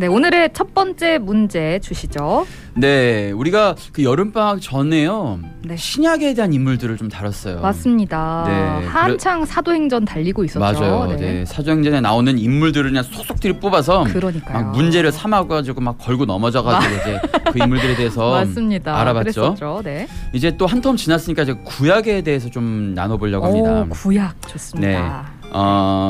네, 오늘의 첫 번째 문제 주시죠. 네, 우리가 그 여름방학 전에요. 네. 신약에 대한 인물들을 좀 다뤘어요. 맞습니다. 네, 한창 사도행전 달리고 있었죠. 맞아요. 네. 네, 사도행전에 나오는 인물들을 그냥 속속들이 뽑아서 그러니까요. 막 문제를 삼아가지고 막 걸고 넘어져가지고 이제 그 인물들에 대해서 맞습니다. 알아봤죠. 그랬었죠. 네. 이제 또 한 텀 지났으니까 이제 구약에 대해서 좀 나눠보려고 합니다. 구약 좋습니다.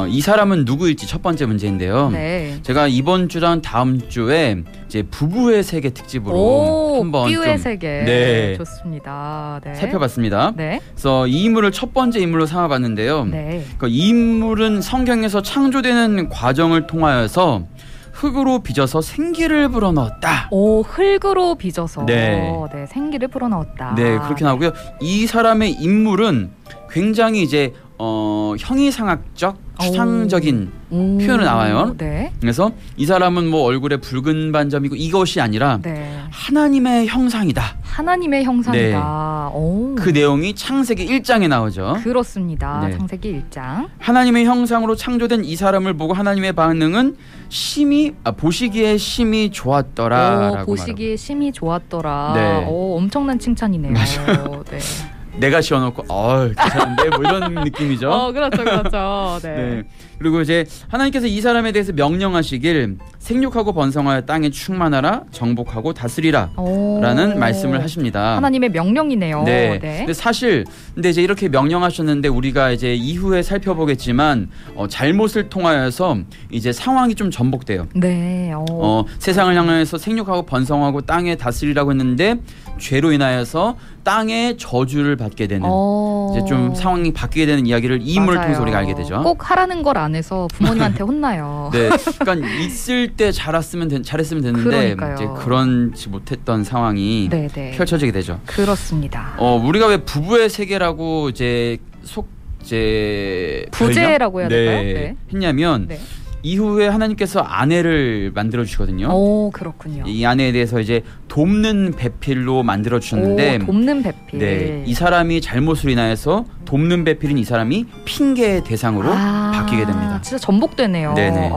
이 사람은 누구일지 첫 번째 문제인데요. 네. 제가 이번 주랑 다음 주에 이제 부부의 세계 특집으로 한번 삐우의 좀 세계 좋습니다. 네. 살펴봤습니다. 네. 그래서 이 인물을 첫 번째 인물로 삼아봤는데요. 네. 이 인물은 성경에서 창조되는 과정을 통하여서 흙으로 빚어서 생기를 불어넣었다. 흙으로 빚어서 네. 생기를 불어넣었다. 네, 그렇게 나오고요. 이 사람의 인물은 굉장히 이제 형이상학적 추상적인 표현을 나와요. 네. 그래서 이 사람은 뭐 얼굴에 붉은 반점이고 이것이 아니라 하나님의 형상이다. 하나님의 형상이다. 네. 그 내용이 창세기 1장에 나오죠. 그렇습니다. 네. 창세기 1장. 하나님의 형상으로 창조된 이 사람을 보고 하나님의 반응은 보시기에 심히 좋았더라라고 보시기에 심히 좋았더라. 네. 엄청난 칭찬이네요. 맞아요. 네. 내가 지어놓고 괜찮은데 뭐 이런 느낌이죠. 그렇죠. 네. 네. 그리고 이제 하나님께서 이 사람에 대해서 명령하시길 생육하고 번성하여 땅에 충만하라 정복하고 다스리라 라는 말씀을 하십니다. 하나님의 명령이네요. 네. 근데 사실 이제 이렇게 명령하셨는데 우리가 이제 이후에 살펴보겠지만 잘못을 통하여서 이제 상황이 좀 전복돼요. 네. 세상을 향해서 생육하고 번성하고 땅에 다스리라고 했는데 죄로 인하여서 땅에 저주를 받게 되는 이제 좀 상황이 바뀌게 되는 이야기를 이 인물을 통해서 우리가 알게 되죠. 꼭 하라는 걸 안 해서 부모님한테 혼나요. 네, 그러니까 있을 때 잘했으면 됐는데 그러니까요. 이제 그런지 못했던 상황이 펼쳐지게 되죠. 그렇습니다. 우리가 왜 부부의 세계라고 이제 부제라고 해야 될까요? 네. 했냐면. 이후에 하나님께서 아내를 만들어 주시거든요. 그렇군요. 이 아내에 대해서 이제 돕는 배필로 만들어 주셨는데 돕는 배필. 네, 이 사람이 잘못으로 인하여서 돕는 배필인 이 사람이 핑계의 대상으로 바뀌게 됩니다. 진짜 전복되네요. 네네.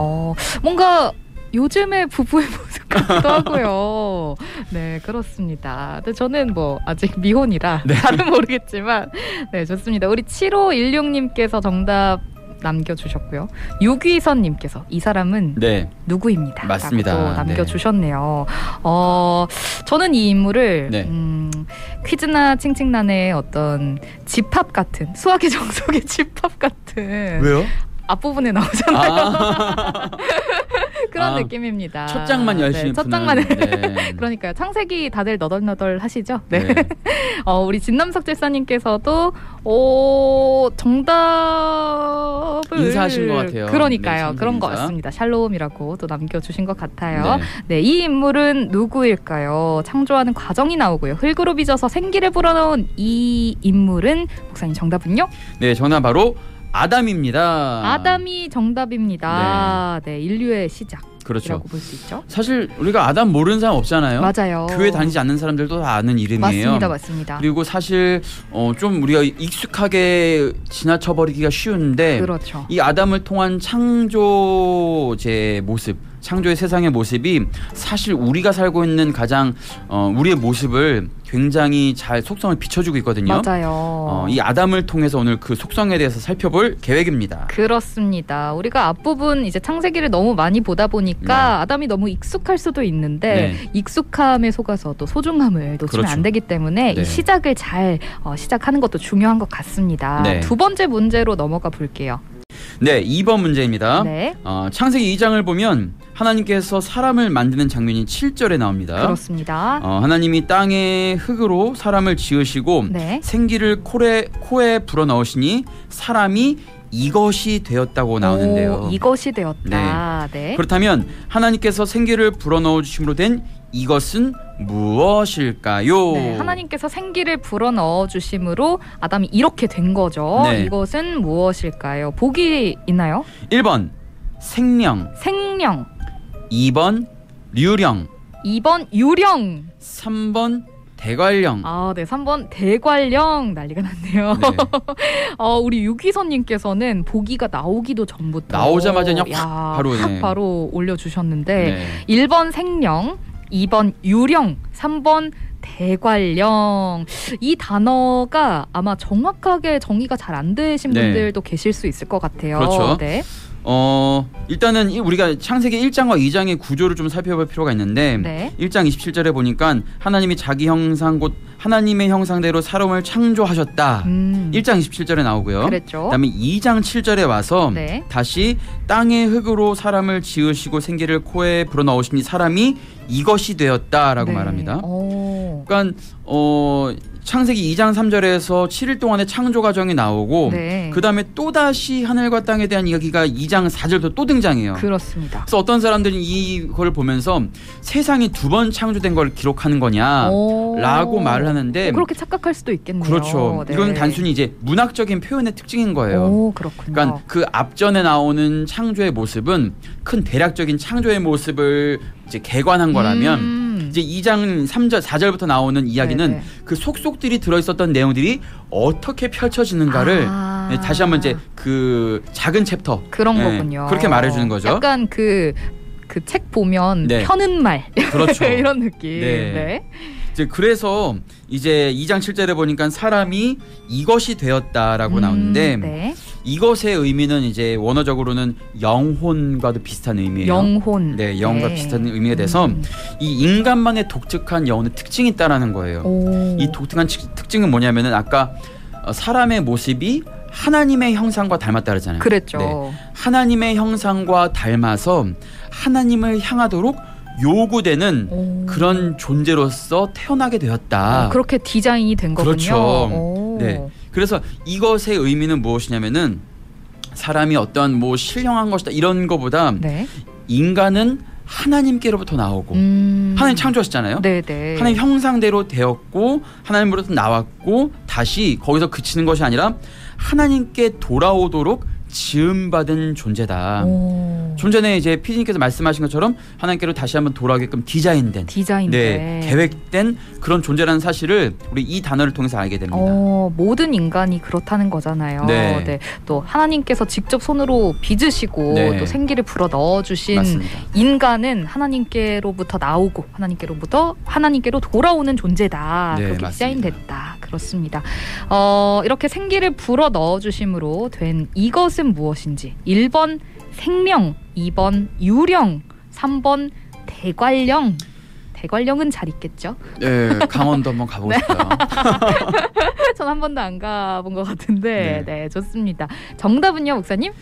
뭔가 요즘의 부부의 모습 같기도 하고요. 네, 그렇습니다. 근데 저는 뭐 아직 미혼이라 잘은 모르겠지만 좋습니다. 우리 7516님께서 정답 남겨주셨고요. 유귀선님께서 이 사람은 누구입니다. 맞습니다. 라고 남겨주셨네요. 저는 이 인물을 퀴즈나 칭칭난의 어떤 집합 같은 수학의 정석의 집합 같은 왜요? 앞부분에 나오잖아요. 그런 느낌입니다. 첫 장만 열심히 첫 장만 그러니까요. 창세기 다들 너덜너덜 하시죠? 네. 우리 진남석질사님께서도 정답을 인사하신 것 같아요. 그러니까요. 그런 것 같습니다. 샬롬이라고 또 남겨주신 것 같아요. 네, 이 인물은 누구일까요? 창조하는 과정이 나오고요. 흙으로 빚어서 생기를 불어넣은 이 인물은 목사님 정답은요? 네, 정답 바로 아담입니다. 아담이 정답입니다. 네, 인류의 시작. 그렇죠. 볼 수 있죠. 사실 우리가 아담 모르는 사람 없잖아요. 맞아요. 교회 다니지 않는 사람들도 다 아는 이름이에요. 맞습니다. 그리고 사실 좀 우리가 익숙하게 지나쳐버리기가 쉬운데 이 아담을 통한 창조의 모습, 창조의 세상의 모습이 사실 우리가 살고 있는 가장 우리의 모습을 굉장히 잘 속성을 비춰주고 있거든요. 맞아요. 이 아담을 통해서 오늘 그 속성에 대해서 살펴볼 계획입니다. 그렇습니다. 우리가 앞부분 이제 창세기를 너무 많이 보다 보니까 아담이 너무 익숙할 수도 있는데 익숙함에 속아서 또 소중함을 놓치면 안 되기 때문에 이 시작을 잘 시작하는 것도 중요한 것 같습니다. 두 번째 문제로 넘어가 볼게요. 네, 2번 문제입니다. 창세기 2장을 보면 하나님께서 사람을 만드는 장면이 7절에 나옵니다. 그렇습니다. 하나님이 땅에 흙으로 사람을 지으시고 생기를 코에 불어넣으시니 사람이 이것이 되었다고 나오는데요. 이것이 되었다. 그렇다면 하나님께서 생기를 불어넣어 주심으로 된 이것은 무엇일까요? 하나님께서 생기를 불어넣어 주심으로 아담이 이렇게 된 거죠. 이것은 무엇일까요? 보기 있나요? 1번 생명 2번 유령 2번 유령 3번 대관령. 아, 네. 3번 대관령 난리가 났네요. 네. 우리 유기선님께서는 보기가 나오기도 전부터 나오자마자 그냥 확 바로 올려주셨는데 1번 생령, 2번 유령, 3번 대관령. 이 단어가 아마 정확하게 정의가 잘 안 되신 분들도 계실 수 있을 것 같아요. 그렇죠. 네. 일단은 우리가 창세기 1장과 2장의 구조를 좀 살펴볼 필요가 있는데 1장 27절에 보니까 하나님이 자기 형상 곧 하나님의 형상대로 사람을 창조하셨다. 1장 27절에 나오고요. 그랬죠. 그다음에 2장 7절에 와서 다시 땅의 흙으로 사람을 지으시고 생기를 코에 불어넣으시니 사람이 이것이 되었다라고 말합니다. 그러니까 창세기 2장 3절에서 7일 동안의 창조 과정이 나오고 그 다음에 또다시 하늘과 땅에 대한 이야기가 2장 4절부터 또 등장해요. 그렇습니다. 그래서 어떤 사람들은 이걸 보면서 세상이 두 번 창조된 걸 기록하는 거냐라고 말을 하는데 그렇게 착각할 수도 있겠네요. 그렇죠. 이건 단순히 이제 문학적인 표현의 특징인 거예요. 그렇군요. 그러니까 그 앞전에 나오는 창조의 모습은 큰 대략적인 창조의 모습을 이제 개관한 거라면 이제 2장 3절 4절부터 나오는 이야기는 그 속속들이 들어있었던 내용들이 어떻게 펼쳐지는가를 다시 한번 이제 그 작은 챕터 그런 거군요. 그렇게 말해주는 거죠. 약간 그 책 보면 펴는 말 그렇죠. 이런 느낌. 이제 그래서 이제 2장 7절에 보니까 사람이 이것이 되었다라고 나오는데 이것의 의미는 이제 원어적으로는 영혼과도 비슷한 의미예요. 영혼. 영혼과 비슷한 의미가 돼서 이 인간만의 독특한 영혼의 특징이 있다라는 거예요. 이 독특한 특징은 뭐냐면은 아까 사람의 모습이 하나님의 형상과 닮았다 그랬잖아요. 그랬죠. 하나님의 형상과 닮아서 하나님을 향하도록 요구되는 그런 존재로서 태어나게 되었다. 그렇게 디자인이 된 거군요. 그렇죠. 그래서 이것의 의미는 무엇이냐면은 사람이 어떤 뭐 신령한 것이다 이런 거보다 인간은 하나님께로부터 나오고 하나님 창조하셨잖아요. 하나님 형상대로 되었고 하나님으로부터 나왔고 다시 거기서 그치는 것이 아니라 하나님께 돌아오도록 지음받은 존재다. 좀 전에 이제 PD님께서 말씀하신 것처럼 하나님께로 다시 한번 돌아오게끔 디자인된 계획된 그런 존재라는 사실을 우리 이 단어를 통해서 알게 됩니다. 모든 인간이 그렇다는 거잖아요. 또 하나님께서 직접 손으로 빚으시고 또 생기를 불어 넣어주신 인간은 하나님께로부터 나오고 하나님께로 돌아오는 존재다. 그렇게 디자인됐다. 그렇습니다. 이렇게 생기를 불어 넣어주심으로 된 이것은 무엇인지 1번 생명, 2번 유령, 3번 대관령. 대관령은 잘 있겠죠? 네, 강원도 한번 가보고 싶어요. 전 한 번도 안 가본 것 같은데 좋습니다. 정답은요, 목사님?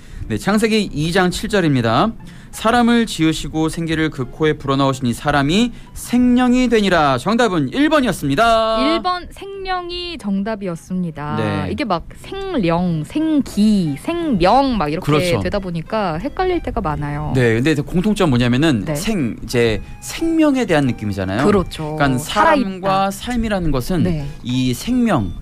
창세기 2장 7절입니다. 사람을 지으시고 생기를 그 코에 불어넣으시니 사람이 생명이 되니라. 정답은 1번이었습니다. 1번 생명이 정답이었습니다. 이게 막 생령, 생기, 생명 막 이렇게 되다 보니까 헷갈릴 때가 많아요. 근데 공통점 뭐냐면은 이제 생명에 대한 느낌이잖아요. 그렇죠. 그러니까 사람과 삶이라는 것은 이 생명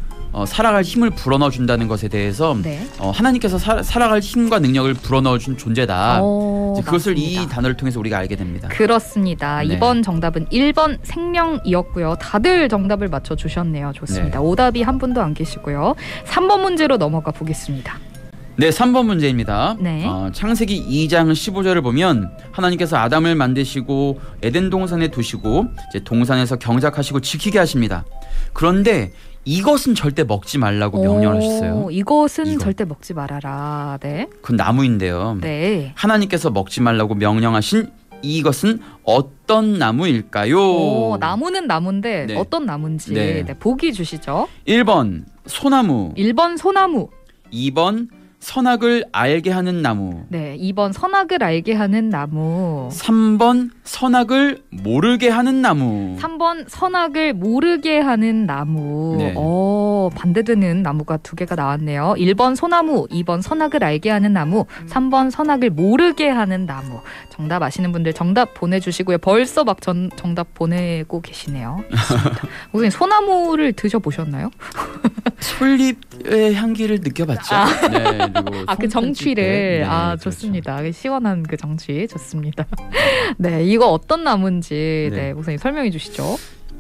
살아갈 힘을 불어넣어 준다는 것에 대해서 하나님께서 살아갈 힘과 능력을 불어넣어 준 존재다. 그것을 맞습니다. 이 단어를 통해서 우리가 알게 됩니다. 그렇습니다. 이번 정답은 1번 생명이었고요. 다들 정답을 맞춰주셨네요. 좋습니다. 오답이 한 분도 안 계시고요. 3번 문제로 넘어가 보겠습니다. 3번 문제입니다. 창세기 2장 15절을 보면 하나님께서 아담을 만드시고 에덴 동산에 두시고 이제 동산에서 경작하시고 지키게 하십니다. 그런데 이것은 절대 먹지 말라고 명령하셨어요. 이것은 절대 먹지 말아라. 그건 나무인데요. 하나님께서 먹지 말라고 명령하신 이것은 어떤 나무일까요? 나무는 나무인데 어떤 나무인지 보기 주시죠. 1번 소나무. 1번 소나무. 2번 선악을 알게 하는 나무. 2번 선악을 알게 하는 나무. 3번 선악을 모르게 하는 나무. 3번 선악을 모르게 하는 나무. 반대되는 나무가 2개가 나왔네요. 1번 소나무, 2번 선악을 알게 하는 나무, 3번 선악을 모르게 하는 나무. 정답 아시는 분들 정답 보내주시고요. 벌써 막 정답 보내고 계시네요. 선생님 소나무를 드셔보셨나요? 솔잎의 향기를 느껴봤죠. 그 정취를. 좋습니다. 그렇죠. 시원한 그 정취 좋습니다. 이거 어떤 나무인지 목사님 설명해 주시죠.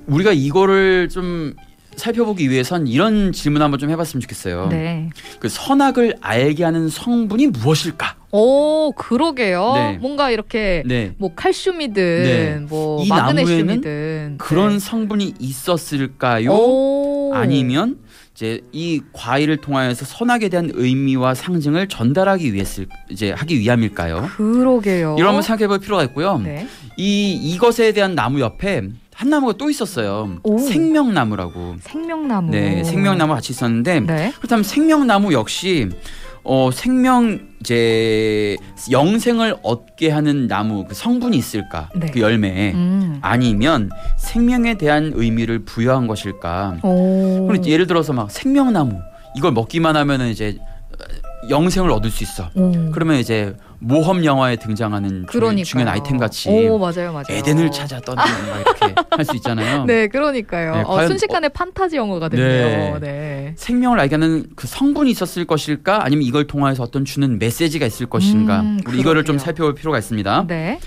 우리가 이거를 좀 살펴보기 위해선 이런 질문 한번 좀 해봤으면 좋겠어요. 네. 그 선악을 알게 하는 성분이 무엇일까? 오, 그러게요. 네. 뭔가 이렇게 네. 뭐 칼슘이든 네. 뭐 마그네슘이든 그런 성분이 있었을까요? 아니면 이제 이 과일을 통하여서 선악에 대한 의미와 상징을 전달하기 하기 위함일까요? 그러게요. 이런 한번 생각해볼 필요가 있고요. 네. 이것에 대한 나무 옆에 한 나무가 또 있었어요. 생명나무라고. 생명나무. 네, 생명나무 같이 있었는데 네. 그렇다면 생명나무 역시 영생을 얻게 하는 나무 그 성분이 있을까? 네. 그 열매에 아니면 생명에 대한 의미를 부여한 것일까? 그럼 예를 들어서 막 생명나무 이걸 먹기만 하면은 이제 영생을 얻을 수 있어. 그러면 이제 모험 영화에 등장하는 중요한 아이템 같이 맞아요. 에덴을 찾아 떠나는 이렇게 할 수 있잖아요. 네, 그러니까요. 네, 순식간에 판타지 영화가 됐네요. 네. 생명을 알게 하는 그 성분이 있었을 것일까? 아니면 이걸 통해서 어떤 주는 메시지가 있을 것인가? 우리 이거를 좀 살펴볼 필요가 있습니다. 네.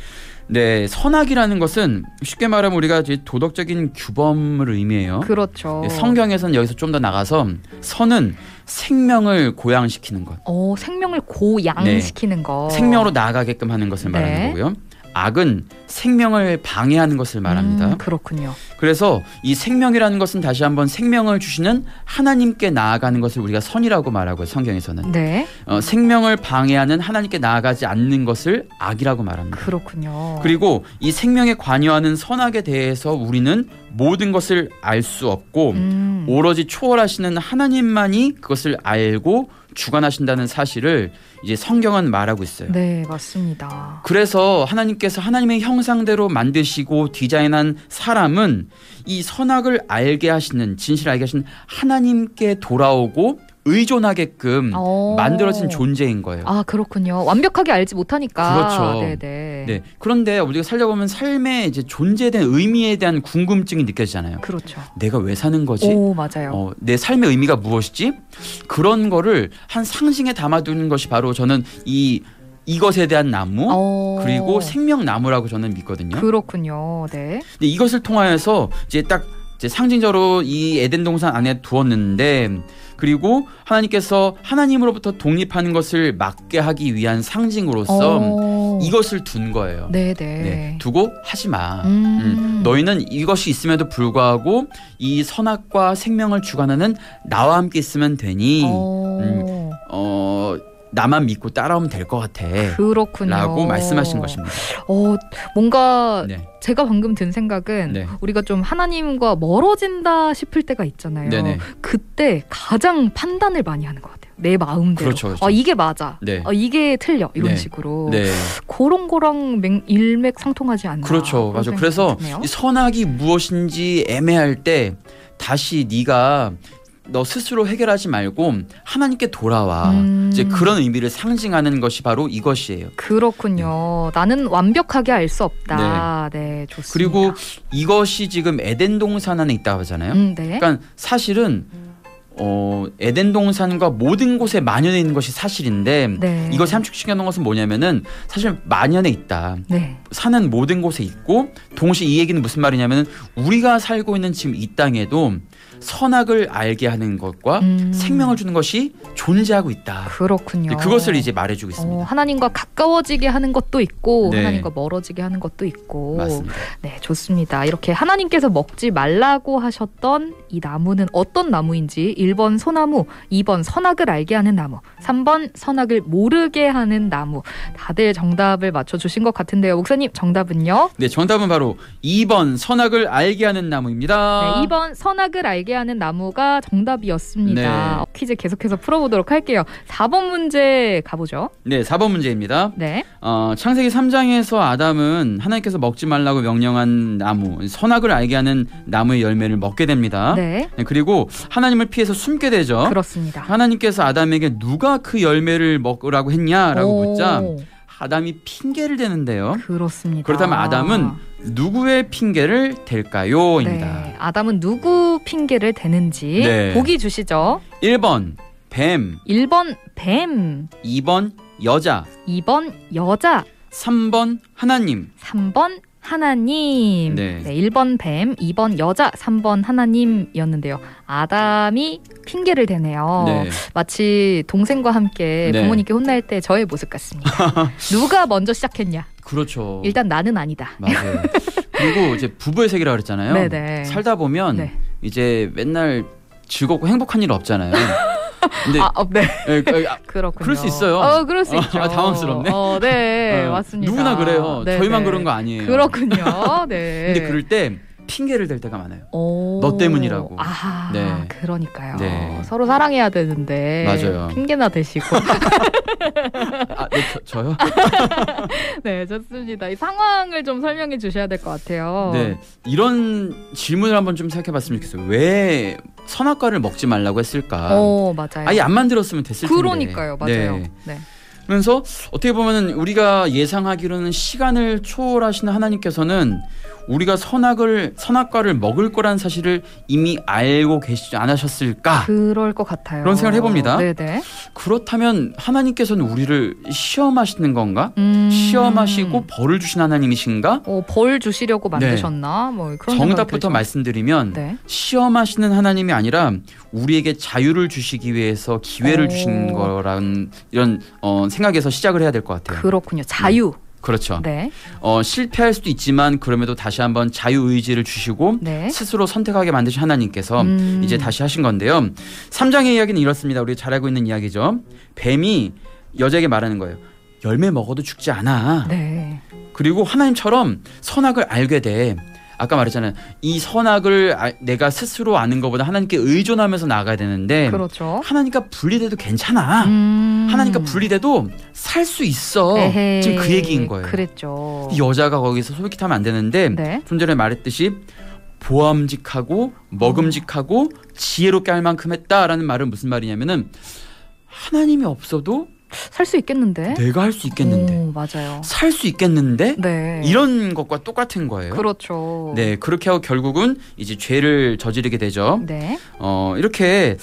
네, 선악이라는 것은 쉽게 말하면 우리가 이제 도덕적인 규범을 의미해요. 그렇죠. 네, 성경에서는 여기서 좀 더 나가서 선은 생명을 고양시키는 것. 생명을 고양시키는 것. 생명으로 나아가게끔 하는 것을 말하는 거고요. 악은 생명을 방해하는 것을 말합니다. 그렇군요. 그래서 이 생명이라는 것은 다시 한번 생명을 주시는 하나님께 나아가는 것을 우리가 선이라고 말하고요. 성경에서는. 네. 생명을 방해하는 하나님께 나아가지 않는 것을 악이라고 말합니다. 그렇군요. 그리고 이 생명에 관여하는 선악에 대해서 우리는 모든 것을 알 수 없고 오로지 초월하시는 하나님만이 그것을 알고 주관하신다는 사실을 이제 성경은 말하고 있어요. 네, 맞습니다. 그래서 하나님께서 하나님의 형상대로 만드시고 디자인한 사람은 이 선악을 알게 하시는, 진실을 알게 하시는 하나님께 돌아오고 의존하게끔 만들어진 존재인 거예요. 아, 그렇군요. 완벽하게 알지 못하니까. 그렇죠. 네네. 네. 그런데 우리가 살려보면 삶의 이제 존재에 대한 의미에 대한 궁금증이 느껴지잖아요. 그렇죠. 내가 왜 사는 거지? 맞아요. 내 삶의 의미가 무엇이지? 그런 거를 한 상징에 담아두는 것이 바로 저는 이것에 대한 나무 그리고 생명나무라고 저는 믿거든요. 그렇군요. 네. 근데 이것을 통하여서 이제 상징적으로 이 에덴 동산 안에 두었는데 그리고 하나님께서 하나님으로부터 독립하는 것을 막게 하기 위한 상징으로서 이것을 둔 거예요. 네네. 네, 두고 하지 마. 너희는 이것이 있음에도 불구하고 이 선악과 생명을 주관하는 나와 함께 있으면 되니 나만 믿고 따라오면 될 것 같아. 그렇군요. 라고 말씀하신 것입니다. 뭔가 제가 방금 든 생각은 우리가 좀 하나님과 멀어진다 싶을 때가 있잖아요. 네네. 그때 가장 판단을 많이 하는 것 같아요. 내 마음대로. 그렇죠. 이게 맞아. 이게 틀려. 이런 식으로. 그런 거랑 일맥상통하지 않나. 그렇죠. 맞아. 그래서 이 선악이 무엇인지 애매할 때 다시 네가 너 스스로 해결하지 말고 하나님께 돌아와. 이제 그런 의미를 상징하는 것이 바로 이것이에요. 그렇군요. 나는 완벽하게 알 수 없다. 네, 좋습니다. 그리고 이것이 지금 에덴 동산 안에 있다고 하잖아요. 네. 그러니까 사실은 에덴 동산과 모든 곳에 만연해 있는 것이 사실인데 이것을 함축시켜 놓은 것은 뭐냐면은 사실 만연해 있다. 사는 모든 곳에 있고 동시에 이 얘기는 무슨 말이냐면은 우리가 살고 있는 지금 이 땅에도 선악을 알게 하는 것과 생명을 주는 것이 존재하고 있다. 그렇군요. 그것을 이제 말해주고 있습니다. 하나님과 가까워지게 하는 것도 있고 하나님과 멀어지게 하는 것도 있고. 맞습니다. 네, 좋습니다. 이렇게 하나님께서 먹지 말라고 하셨던 이 나무는 어떤 나무인지 1번 소나무, 2번 선악을 알게 하는 나무, 3번 선악을 모르게 하는 나무. 다들 정답을 맞춰주신 것 같은데요. 목사님, 정답은요? 네, 정답은 바로 2번 선악을 알게 하는 나무입니다. 네, 2번 선악을 알게 하는 나무가 정답이었습니다. 퀴즈 계속해서 풀어보도록 할게요. 4번 문제 가보죠. 네, 4번 문제입니다. 네. 창세기 3장에서 아담은 하나님께서 먹지 말라고 명령한 나무, 선악을 알게 하는 나무의 열매를 먹게 됩니다. 네. 그리고 하나님을 피해서 숨게 되죠. 그렇습니다. 하나님께서 아담에게 누가 그 열매를 먹으라고 했냐라고 묻자 아담이 핑계를 대는데요. 그렇습니다. 그렇다면 아담은 누구의 핑계를 댈까요? 입니다. 네, 아담은 누구 핑계를 대는지 보기 주시죠. 1번 뱀, 1번 뱀, 2번 여자, 2번 여자, 3번 하나님. 3번 하나님. 네. 1번 뱀, 2번 여자, 3번 하나님이었는데요. 아담이 핑계를 대네요. 네. 마치 동생과 함께 부모님께 혼날 때 저의 모습 같습니다. 누가 먼저 시작했냐? 그렇죠. 일단 나는 아니다. 맞아요. 그리고 이제 부부의 세계라 그랬잖아요. 네네. 살다 보면 이제 맨날 즐겁고 행복한 일 없잖아요. 근데 네. 그렇군요. 그럴 수 있어요. 그럴 수 있죠. 당황스럽네. 네, 맞습니다. 누구나 그래요. 네네. 저희만 그런 거 아니에요. 그렇군요. 네. 근데 그럴 때 핑계를 댈 때가 많아요. 너 때문이라고. 네. 그러니까요. 네. 서로 사랑해야 되는데 맞아요. 핑계나 대시고. 네, 저요? 네, 좋습니다. 이 상황을 좀 설명해 주셔야 될 것 같아요. 네, 이런 질문을 한번 좀 생각해봤으면 좋겠어요. 왜 선악과를 먹지 말라고 했을까? 맞아요. 아예 안 만들었으면 됐을 텐데. 그러니까요, 맞아요. 네. 그래서 어떻게 보면은 우리가 예상하기로는 시간을 초월하시는 하나님께서는 우리가 선악과를 먹을 거란 사실을 이미 알고 계시지 않으셨을까? 그럴 것 같아요. 그런 생각을 해봅니다. 네네. 그렇다면 하나님께서는 우리를 시험하시는 건가? 시험하시고 벌을 주신 하나님이신가? 벌 주시려고 만드셨나? 뭐 그런 정답부터 말씀드리면 시험하시는 하나님이 아니라 우리에게 자유를 주시기 위해서 기회를 주신 거라는 이런 생각에서 시작을 해야 될 것 같아요. 그렇군요. 자유. 그렇죠. 네. 실패할 수도 있지만 그럼에도 다시 한번 자유의지를 주시고 스스로 선택하게 만드신 하나님께서 이제 다시 하신 건데요. 3장의 이야기는 이렇습니다. 우리 잘 알고 있는 이야기죠. 뱀이 여자에게 말하는 거예요. 열매 먹어도 죽지 않아. 네. 그리고 하나님처럼 선악을 알게 돼. 아까 말했잖아요. 이 선악을 내가 스스로 아는 것보다 하나님께 의존하면서 나가야 되는데 그렇죠. 하나님과 분리돼도 괜찮아. 하나님과 분리돼도 살 수 있어. 에헤이, 지금 그 얘기인 거예요. 그랬죠. 이 여자가 거기서 솔깃하면 안 되는데 좀 전에 말했듯이 보암직하고 먹음직하고 지혜롭게 할 만큼 했다라는 말은 무슨 말이냐면은 하나님이 없어도 살 수 있겠는데? 내가 할 수 있겠는데. 맞아요. 살 수 있겠는데? 네. 이런 것과 똑같은 거예요. 그렇죠. 네, 그렇게 하고 결국은 이제 죄를 저지르게 되죠. 네. 이렇게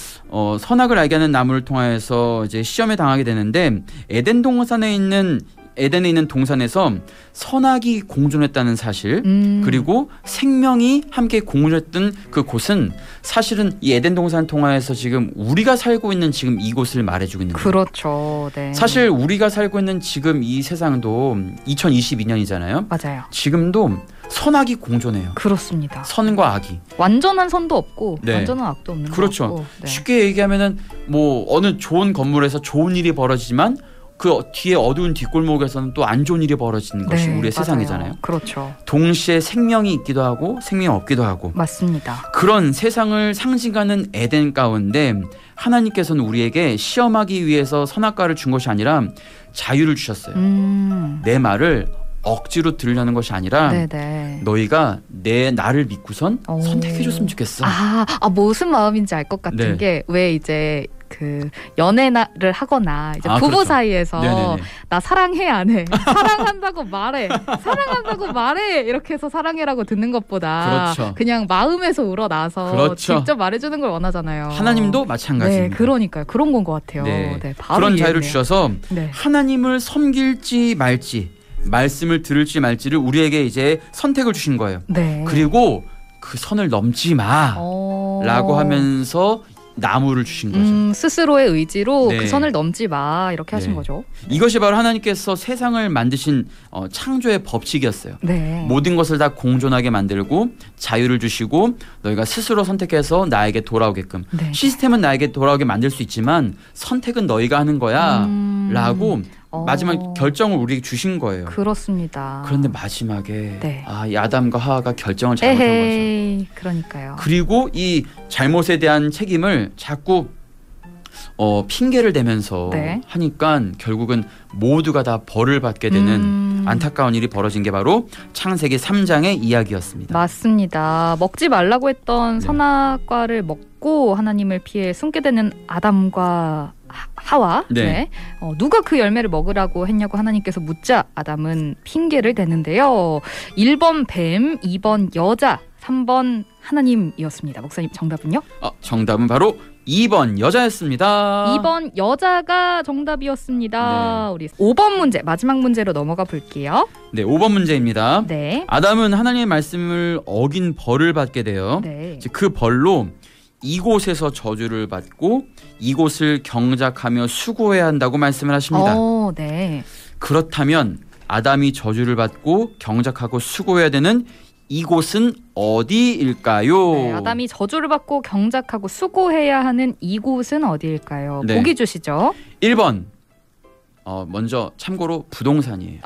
선악을 알게 하는 나무를 통하여서 이제 시험에 당하게 되는데 에덴에 있는 동산에서 선악이 공존했다는 사실 그리고 생명이 함께 공존했던 그 곳은 사실은 이 에덴 동산을 통하여서 지금 우리가 살고 있는 지금 이곳을 말해주고 있는 거예요. 그렇죠. 네. 사실 우리가 살고 있는 지금 이 세상도 2022년이잖아요. 맞아요. 지금도 선악이 공존해요. 그렇습니다. 선과 악이. 완전한 선도 없고 완전한 악도 없는 그렇죠. 것 같고. 네. 쉽게 얘기하면은 뭐 어느 좋은 건물에서 좋은 일이 벌어지지만 그 뒤에 어두운 뒷골목에서는 또 안 좋은 일이 벌어지는 것이 우리의 맞아요. 세상이잖아요. 그렇죠. 동시에 생명이 있기도 하고 생명이 없기도 하고. 맞습니다. 그런 세상을 상징하는 에덴 가운데 하나님께서는 우리에게 시험하기 위해서 선악과를 준 것이 아니라 자유를 주셨어요. 내 말을 억지로 들으려는 것이 아니라 너희가 나를 믿고선 선택해줬으면 좋겠어. 무슨 마음인지 알 것 같은 게 왜 이제 그 연애를 하거나 이제 부부 그렇죠. 사이에서 네네네. 나 사랑해 안 해? 사랑한다고 말해. 사랑한다고 말해. 이렇게 해서 사랑해라고 듣는 것보다 그렇죠. 그냥 마음에서 우러나서 그렇죠. 직접 말해주는 걸 원하잖아요. 하나님도 마찬가지입니다. 네, 그러니까요. 그런 건 것 같아요. 네. 네, 바로 그런 이해했네요. 자유를 주셔서 하나님을 섬길지 말지 말씀을 들을지 말지를 우리에게 이제 선택을 주신 거예요. 네. 그리고 그 선을 넘지 마라고 하면서 나무를 주신 거죠. 스스로의 의지로 그 선을 넘지 마 이렇게 하신 거죠. 이것이 바로 하나님께서 세상을 만드신 창조의 법칙이었어요. 모든 것을 다 공존하게 만들고 자유를 주시고 너희가 스스로 선택해서 나에게 돌아오게끔 시스템은 나에게 돌아오게 만들 수 있지만 선택은 너희가 하는 거야 라고 마지막 결정을 우리에게 주신 거예요. 그렇습니다. 그런데 마지막에 이 아담과 하와가 결정을 잘못한 거죠. 그러니까요. 그리고 이 잘못에 대한 책임을 자꾸 핑계를 대면서 하니까 결국은 모두가 다 벌을 받게 되는 안타까운 일이 벌어진 게 바로 창세기 3장의 이야기였습니다. 맞습니다. 먹지 말라고 했던 선악과를 먹고 하나님을 피해 숨게 되는 아담과 하와. 네. 네. 누가 그 열매를 먹으라고 했냐고 하나님께서 묻자 아담은 핑계를 대는데요. 1번 뱀, 2번 여자, 3번 하나님이었습니다. 목사님 정답은요? 정답은 바로 2번 여자였습니다. 2번 여자가 정답이었습니다. 네. 우리 5번 문제 마지막 문제로 넘어가 볼게요. 네, 5번 문제입니다. 네. 아담은 하나님의 말씀을 어긴 벌을 받게 돼요. 네. 그 벌로 이곳에서 저주를 받고 이곳을 경작하며 수고해야 한다고 말씀을 하십니다. 네. 그렇다면 아담이 저주를 받고 경작하고 수고해야 되는 이곳은 어디일까요? 네, 아담이 저주를 받고 경작하고 수고해야 하는 이곳은 어디일까요? 네. 보기 주시죠. 1번 먼저 참고로 부동산이에요.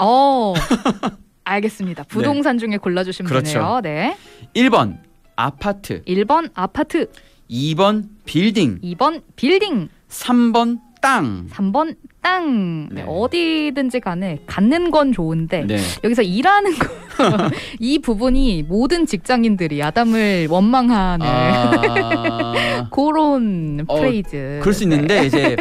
알겠습니다. 부동산 중에 골라주시면 그렇죠. 되네요. 네. 1번 아파트, 1번 아파트, 2번 빌딩, 2번 빌딩, 3번 땅. 3번 땅. 네. 어디든지 간에 갖는 건 좋은데 네. 여기서 일하는 거 이 부분이 모든 직장인들이 아담을 원망하는 그런 프레이즈. 그럴 수 있는데 이제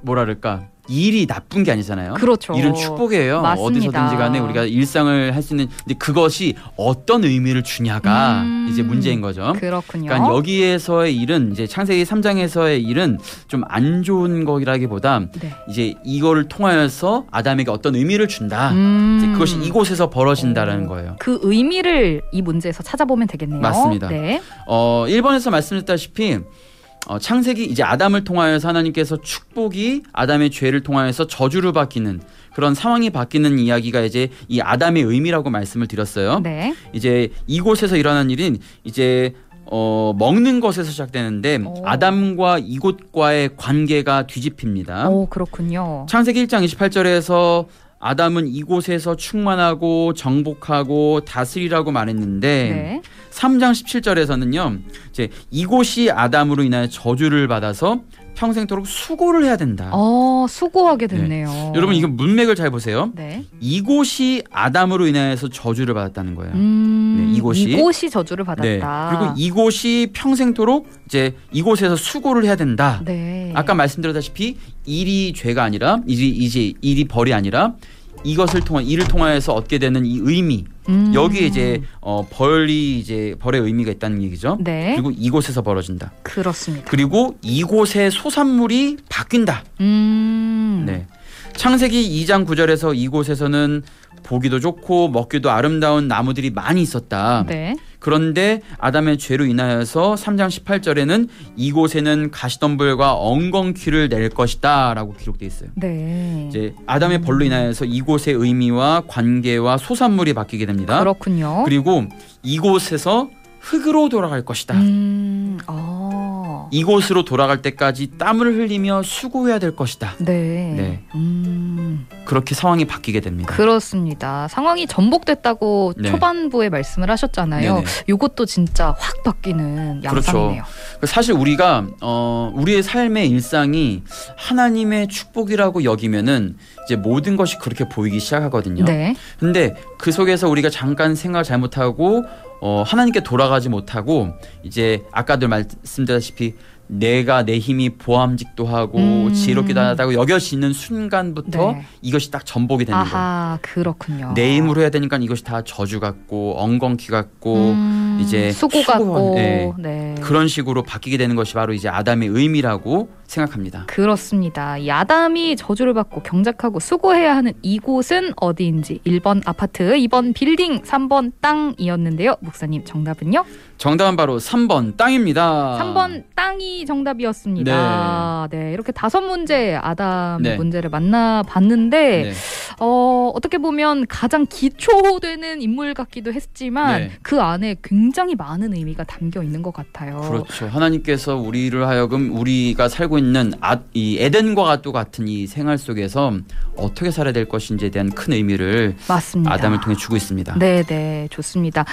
뭐랄까 일이 나쁜 게 아니잖아요. 그렇죠. 일은 축복이에요. 맞습니다. 어디서든지 간에 우리가 일상을 할 수 있는 근데 그것이 어떤 의미를 주냐가 이제 문제인 거죠. 그렇군요. 그러니까 여기에서의 일은 이제 창세기 3장에서의 일은 좀 안 좋은 거라기보다 네. 이제 이거를 통하여서 아담에게 어떤 의미를 준다. 이제 그것이 이곳에서 벌어진다라는 거예요. 그 의미를 이 문제에서 찾아보면 되겠네요. 맞습니다. 네. 1번에서 말씀드렸다시피 창세기 이제 아담을 통하여서 하나님께서 축복이 아담의 죄를 통하여서 저주를 바뀌는 그런 상황이 바뀌는 이야기가 이제 이 아담의 의미라고 말씀을 드렸어요. 네. 이제 이곳에서 일어난 일은 이제 먹는 것에서 시작되는데 아담과 이곳과의 관계가 뒤집힙니다. 그렇군요. 창세기 1장 28절에서 아담은 이곳에서 충만하고 정복하고 다스리라고 말했는데 네. 3장 17절에서는요. 이제 이곳이 아담으로 인하여 저주를 받아서 평생토록 수고를 해야 된다. 수고하게 됐네요. 네. 여러분 이거 문맥을 잘 보세요. 네. 이곳이 아담으로 인하여서 저주를 받았다는 거예요. 네, 이곳이 저주를 받았다. 네. 그리고 이곳이 평생토록 이제 이곳에서 수고를 해야 된다. 네. 아까 말씀드렸다시피 일이 죄가 아니라 일이 벌이 아니라 일을 통하여서 얻게 되는 이 의미 여기에 이제 벌의 의미가 있다는 얘기죠. 네. 그리고 이곳에서 벌어진다. 그렇습니다. 그리고 이곳의 소산물이 바뀐다. 네. 창세기 2장 9절에서 이곳에서는 보기도 좋고 먹기도 아름다운 나무들이 많이 있었다. 네. 그런데 아담의 죄로 인하여서 3장 18절에는 이곳에는 가시덤불과 엉겅퀴를 낼 것이다 라고 기록되어 있어요. 네. 이제 아담의 벌로 인하여서 이곳의 의미와 관계와 소산물이 바뀌게 됩니다. 그렇군요. 그리고 이곳에서 흙으로 돌아갈 것이다. 이곳으로 돌아갈 때까지 땀을 흘리며 수고해야 될 것이다. 네. 그렇게 상황이 바뀌게 됩니다. 그렇습니다. 상황이 전복됐다고 네. 초반부에 말씀을 하셨잖아요. 네네. 이것도 진짜 확 바뀌는 양상이네요. 그렇죠. 사실 우리가 우리의 삶의 일상이 하나님의 축복이라고 여기면은 이제 모든 것이 그렇게 보이기 시작하거든요. 네. 근데 그 속에서 우리가 잠깐 생각을 잘못하고 하나님께 돌아가지 못하고 이제 아까도 말씀드렸다시피 내가 내 힘이 보암직도 하고 지혜롭기도 하다고 여겨지는 순간부터 네. 이것이 딱 전복이 되는 거예요. 그렇군요. 내 힘으로 해야 되니까 이것이 다 저주 같고 엉겅퀴 같고 이제 수고 같고 네. 그런 식으로 바뀌게 되는 것이 바로 이제 아담의 의미라고 생각합니다. 그렇습니다. 이 아담이 저주를 받고 경작하고 수고해야 하는 이곳은 어디인지 1번 아파트, 2번 빌딩, 3번 땅이었는데요. 목사님 정답은요? 정답은 바로 3번 땅입니다. 3번 땅이 정답이었습니다. 네, 이렇게 5문제 아담의 문제를 만나봤는데 네. 어떻게 보면 가장 기초되는 인물 같기도 했지만 그 안에 굉장히 많은 의미가 담겨 있는 것 같아요. 그렇죠. 하나님께서 우리를 하여금 우리가 살고 있는 이 에덴과 같은 이 생활 속에서 어떻게 살아야 될 것인지에 대한 큰 의미를 맞습니다. 아담을 통해 주고 있습니다. 네, 좋습니다.